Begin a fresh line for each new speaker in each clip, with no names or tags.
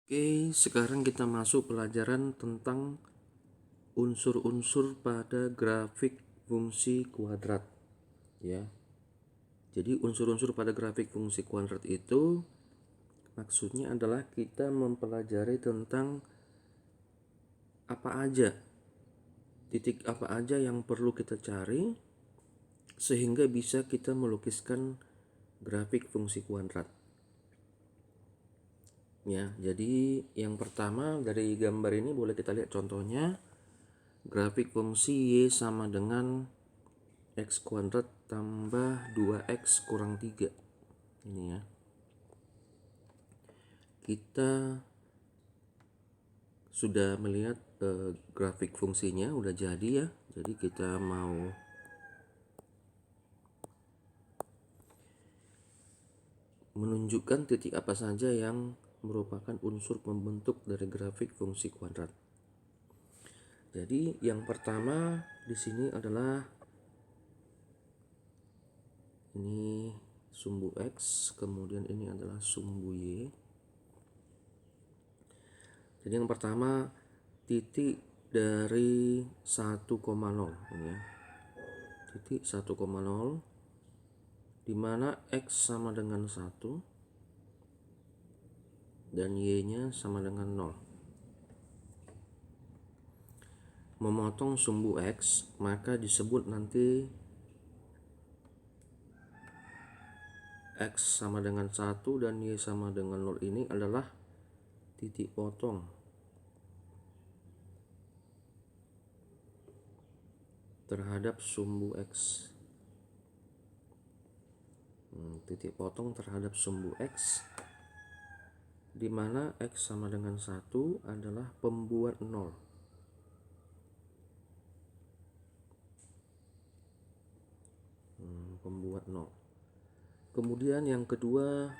Oke, sekarang kita masuk pelajaran tentang unsur-unsur pada grafik fungsi kuadrat, ya. Jadi unsur-unsur pada grafik fungsi kuadrat itu maksudnya adalah kita mempelajari tentang apa aja, titik apa aja yang perlu kita cari sehingga bisa kita melukiskan grafik fungsi kuadrat. Ya, jadi yang pertama dari gambar ini boleh kita lihat contohnya. Grafik fungsi Y sama dengan X kuadrat tambah 2X kurang 3. Ini ya. Kita sudah melihat grafik fungsinya udah jadi ya. Jadi kita mau menunjukkan titik apa saja yang merupakan unsur pembentuk dari grafik fungsi kuadrat. Jadi yang pertama di sini adalah ini sumbu X, kemudian ini adalah sumbu Y. Jadi yang pertama titik dari 1,0 ini ya. Titik 1,0 di mana X sama dengan 1 dan Y-nya sama dengan 0. Memotong sumbu X maka disebut nanti X sama dengan 1 dan Y sama dengan 0 ini adalah titik potong terhadap sumbu X. Titik potong terhadap sumbu X di mana X sama dengan 1 adalah pembuat 0. Pembuat 0. Kemudian yang kedua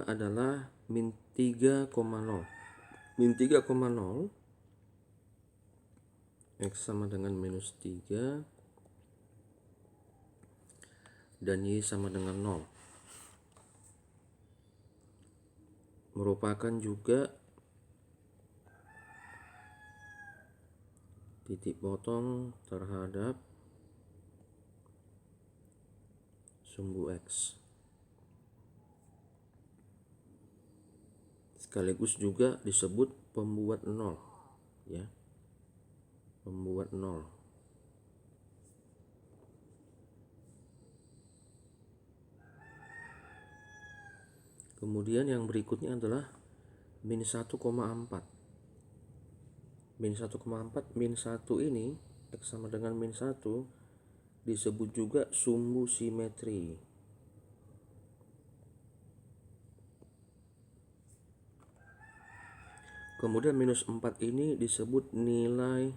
adalah min 3,0. Min 3,0 X sama dengan minus 3 dan Y sama dengan 0 merupakan juga titik potong terhadap sumbu X. Sekaligus juga disebut pembuat 0 ya. Pembuat 0. Kemudian yang berikutnya adalah min 1,4. Min 1,4 min 1 ini X sama dengan min 1 disebut juga sumbu simetri. Kemudian minus 4 ini disebut nilai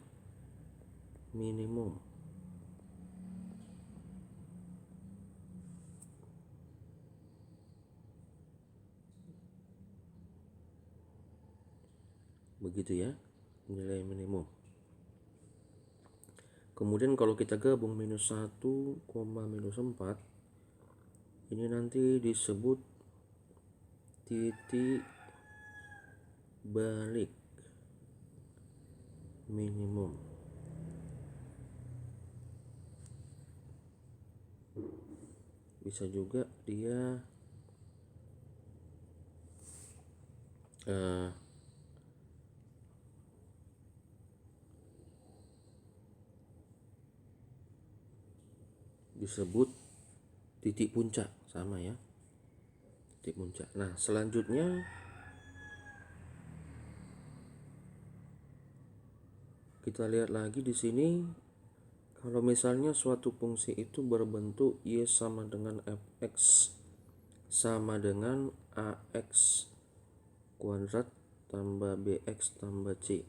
minimum. Begitu ya, nilai minimum. Kemudian kalau kita gabung minus 1, minus 4 ini nanti disebut titik balik minimum. Bisa juga dia disebut titik puncak, sama ya, titik puncak. Nah selanjutnya kita lihat lagi di sini. Kalau misalnya suatu fungsi itu berbentuk Y sama dengan fx sama dengan ax kuadrat tambah bx tambah c,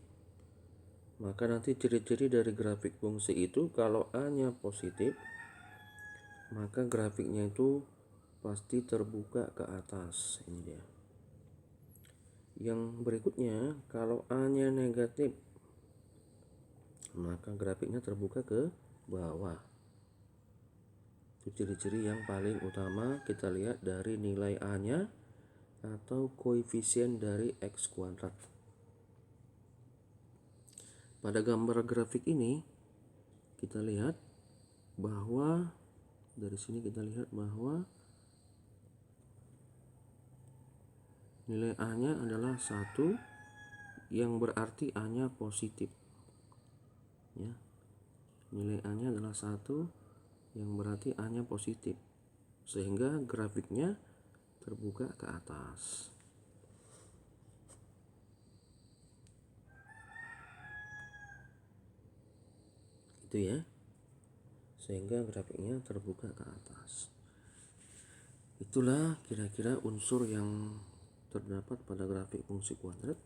maka nanti ciri-ciri dari grafik fungsi itu kalau A-nya positif maka grafiknya itu pasti terbuka ke atas. Ini dia. Yang berikutnya, kalau A-nya negatif, maka grafiknya terbuka ke bawah. Itu ciri-ciri yang paling utama kita lihat dari nilai A-nya atau koefisien dari X kuadrat. Pada gambar grafik ini kita lihat bahwa dari sini kita lihat bahwa nilai A-nya adalah 1, yang berarti A-nya positif. Ya. Nilai A-nya adalah 1, yang berarti A-nya positif. Sehingga grafiknya terbuka ke atas. Itu ya. Sehingga grafiknya terbuka ke atas. Itulah kira-kira unsur yang terdapat pada grafik fungsi kuadrat.